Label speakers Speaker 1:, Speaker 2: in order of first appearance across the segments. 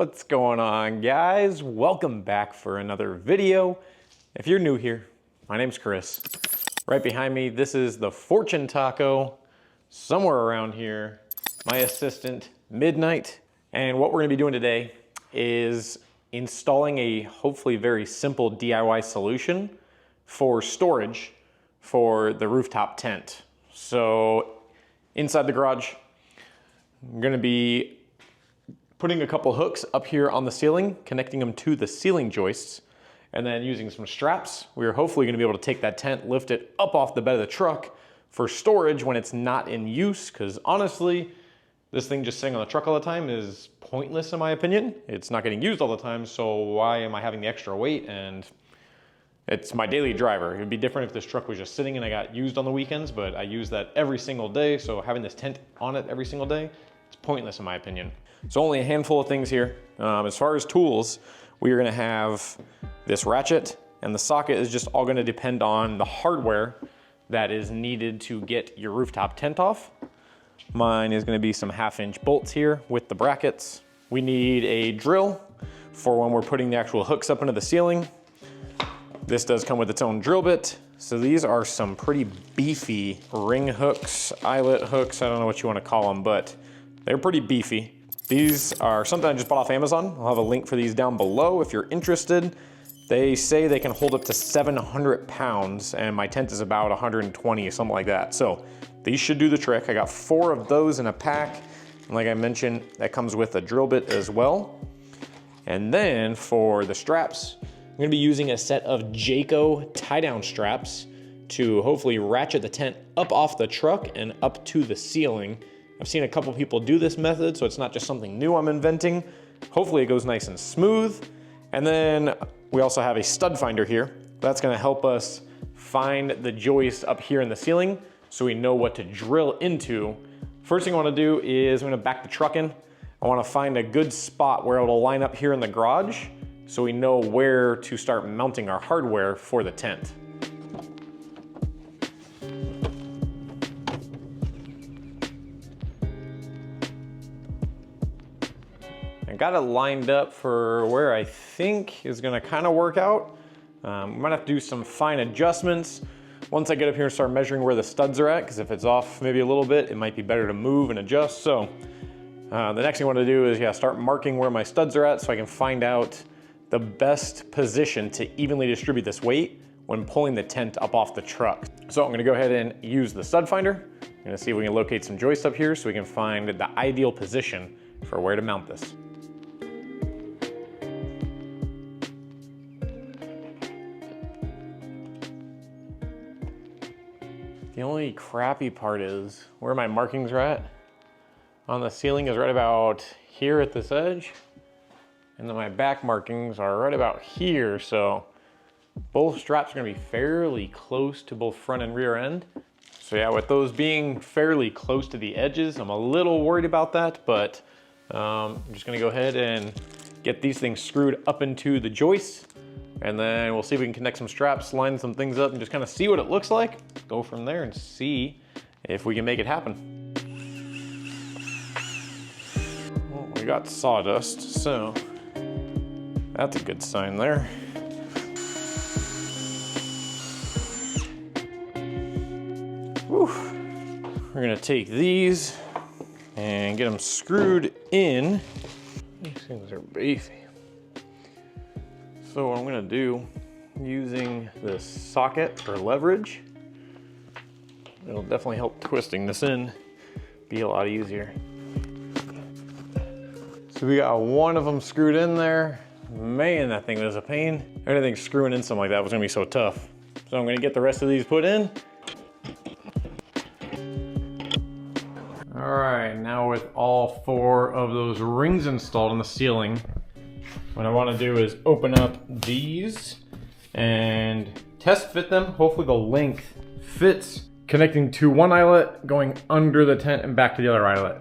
Speaker 1: What's going on, guys? Welcome back for another video. If you're new here, my name's Chris. Right behind me, this is the Fortune Taco. Somewhere around here, my assistant, Midnight. And what we're gonna be doing today is installing a hopefully very simple DIY solution for storage for the rooftop tent. So inside the garage, I'm gonna be putting a couple hooks up here on the ceiling, connecting them to the ceiling joists, and then using some straps, we're hopefully gonna be able to take that tent, lift it up off the bed of the truck for storage when it's not in use, because honestly, this thing just sitting on the truck all the time is pointless in my opinion. It's not getting used all the time, so why am I having the extra weight? And it's my daily driver. It'd be different if this truck was just sitting and I got used on the weekends, but I use that every single day, so having this tent on it every single day, it's pointless in my opinion. So only a handful of things here. As far as tools, we are gonna have this ratchet, and the socket is just all gonna depend on the hardware that is needed to get your rooftop tent off. Mine is gonna be some 1/2-inch bolts here with the brackets. We need a drill for when we're putting the actual hooks up into the ceiling. This does come with its own drill bit. So these are some pretty beefy ring hooks, eyelet hooks, I don't know what you wanna call them, but they're pretty beefy. These are something I just bought off Amazon. I'll have a link for these down below if you're interested. They say they can hold up to 700 pounds and my tent is about 120 or something like that. So these should do the trick. I got 4 of those in a pack. And like I mentioned, that comes with a drill bit as well. And then for the straps, I'm gonna be using a set of Jayco tie-down straps to hopefully ratchet the tent up off the truck and up to the ceiling. I've seen a couple people do this method, so it's not just something new I'm inventing. Hopefully it goes nice and smooth. And then we also have a stud finder here. That's gonna help us find the joist up here in the ceiling so we know what to drill into. First thing I wanna do is I'm gonna back the truck in. I wanna find a good spot where it'll line up here in the garage so we know where to start mounting our hardware for the tent. I got it lined up for where I think is gonna kind of work out. We might have to do some fine adjustments once I get up here and start measuring where the studs are at, because if it's off maybe a little bit, it might be better to move and adjust. So the next thing I want to do is start marking where my studs are at so I can find out the best position to evenly distribute this weight when pulling the tent up off the truck. So I'm gonna go ahead and use the stud finder. I'm gonna see if we can locate some joists up here so we can find the ideal position for where to mount this. The only crappy part is where my markings are at on the ceiling is right about here at this edge. And then my back markings are right about here. So both straps are gonna be fairly close to both front and rear end. So yeah, with those being fairly close to the edges, I'm a little worried about that, but I'm just gonna go ahead and get these things screwed up into the joists. And then we'll see if we can connect some straps, line some things up, and just kind of see what it looks like. Go from there and see if we can make it happen. Well, we got sawdust, so that's a good sign there. Whew. We're gonna take these and get them screwed in. These things are beefy. So what I'm gonna do, using this socket for leverage, it'll definitely help twisting this in be a lot easier. So we got one of them screwed in there. Man, that thing was a pain. Anything screwing in something like that was gonna be so tough. So I'm gonna get the rest of these put in. All right, now with all 4 of those rings installed on the ceiling, what I want to do is open up these and test fit them. Hopefully the length fits, connecting to one eyelet, going under the tent and back to the other eyelet.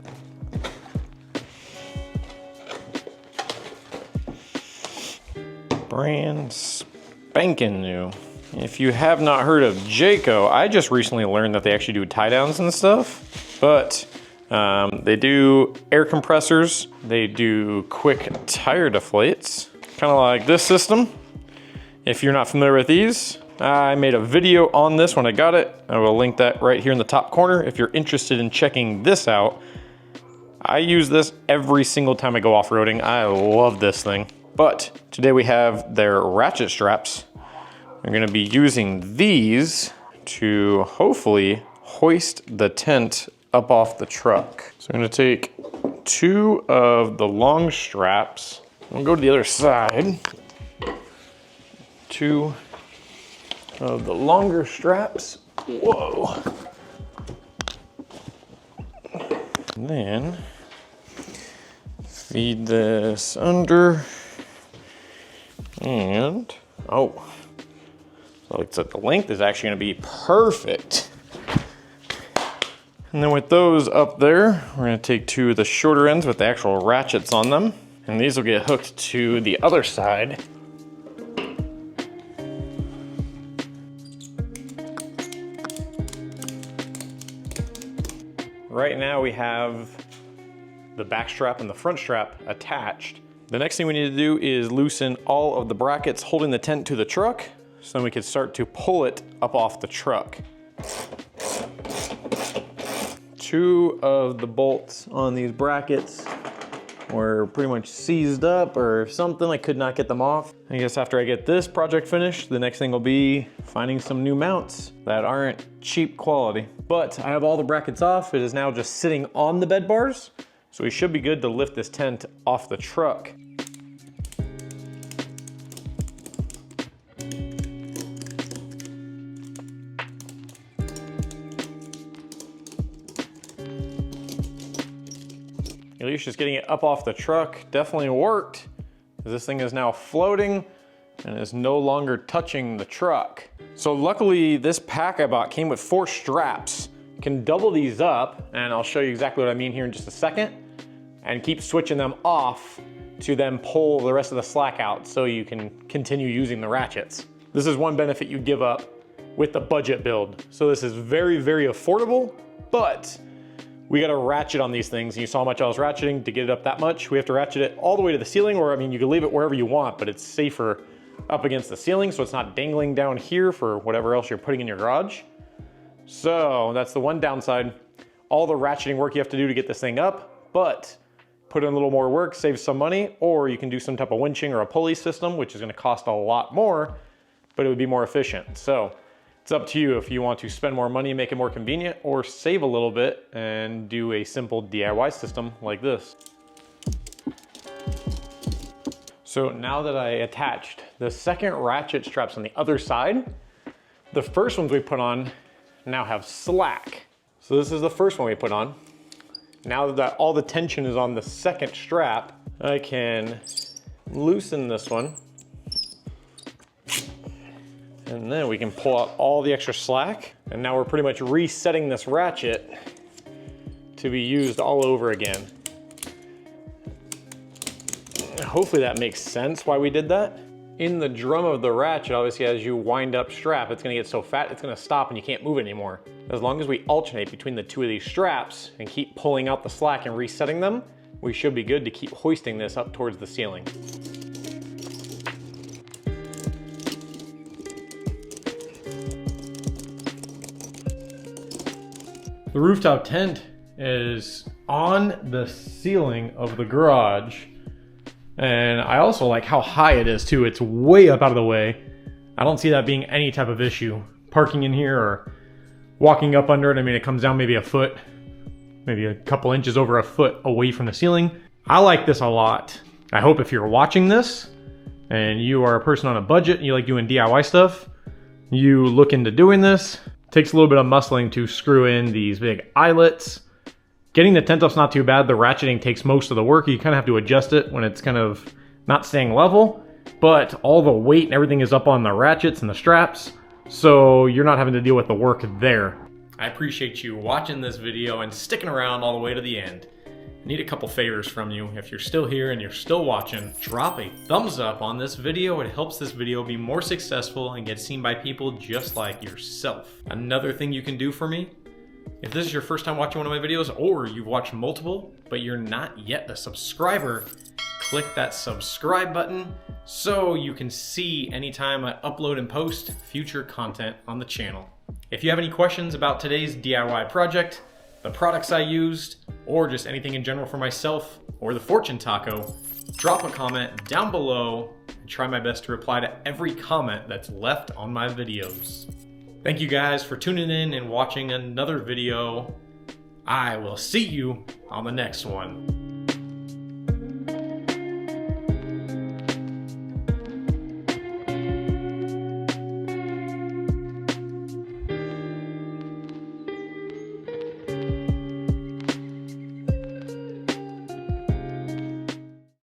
Speaker 1: Brand spanking new. If you have not heard of Jayco, I just recently learned that they actually do tie downs and stuff, but They do air compressors. They do quick tire deflates, kind of like this system. If you're not familiar with these, I made a video on this when I got it. I will link that right here in the top corner if you're interested in checking this out. I use this every single time I go off-roading. I love this thing. But today we have their ratchet straps. I'm gonna be using these to hopefully hoist the tent up off the truck. So I'm gonna take 2 of the long straps. We'll go to the other side. 2 of the longer straps. Whoa. And then feed this under. And, so like I said, the length is actually gonna be perfect. And then with those up there, we're gonna take 2 of the shorter ends with the actual ratchets on them. And these will get hooked to the other side. Right now we have the back strap and the front strap attached. The next thing we need to do is loosen all of the brackets holding the tent to the truck, so then we can start to pull it up off the truck. 2 of the bolts on these brackets were pretty much seized up or something. I could not get them off. I guess after I get this project finished, the next thing will be finding some new mounts that aren't cheap quality. But I have all the brackets off. It is now just sitting on the bed bars, so we should be good to lift this tent off the truck. At least just getting it up off the truck definitely worked. This thing is now floating and is no longer touching the truck. So luckily this pack I bought came with 4 straps. You can double these up, and I'll show you exactly what I mean here in just a second, and keep switching them off to then pull the rest of the slack out so you can continue using the ratchets. This is one benefit you give up with the budget build. So this is very, very affordable, but we got to ratchet on these things. You saw how much I was ratcheting to get it up that much. We have to ratchet it all the way to the ceiling, or I mean, you can leave it wherever you want, but it's safer up against the ceiling so it's not dangling down here for whatever else you're putting in your garage. So that's the one downside. All the ratcheting work you have to do to get this thing up, but put in a little more work, save some money, or you can do some type of winching or a pulley system, which is going to cost a lot more, but it would be more efficient. So it's up to you if you want to spend more money and make it more convenient, or save a little bit and do a simple DIY system like this. So now that I attached the second ratchet straps on the other side, the first ones we put on now have slack. So this is the first one we put on. Now that all the tension is on the second strap, I can loosen this one. And then we can pull out all the extra slack. And now we're pretty much resetting this ratchet to be used all over again. Hopefully that makes sense why we did that. In the drum of the ratchet, obviously as you wind up strap, it's gonna get so fat, it's gonna stop and you can't move it anymore. As long as we alternate between the 2 of these straps and keep pulling out the slack and resetting them, we should be good to keep hoisting this up towards the ceiling. The rooftop tent is on the ceiling of the garage. And I also like how high it is too. It's way up out of the way. I don't see that being any type of issue. Parking in here or walking up under it, I mean, it comes down maybe a foot, maybe a couple inches over a foot away from the ceiling. I like this a lot. I hope if you're watching this and you are a person on a budget and you like doing DIY stuff, you look into doing this. It takes a little bit of muscling to screw in these big eyelets. Getting the tent up's not too bad. The ratcheting takes most of the work. You kind of have to adjust it when it's kind of not staying level, but all the weight and everything is up on the ratchets and the straps, so you're not having to deal with the work there. I appreciate you watching this video and sticking around all the way to the end. I need a couple favors from you. If you're still here and you're still watching, drop a thumbs up on this video. It helps this video be more successful and get seen by people just like yourself. Another thing you can do for me, If this is your first time watching one of my videos, or you've watched multiple, but you're not yet a subscriber, click that subscribe button so you can see anytime I upload and post future content on the channel. If you have any questions about today's DIY project, the products I used, or just anything in general for myself or the fortune taco, drop a comment down below and try my best to reply to every comment that's left on my videos. Thank you guys for tuning in and watching another video. I will see you on the next one.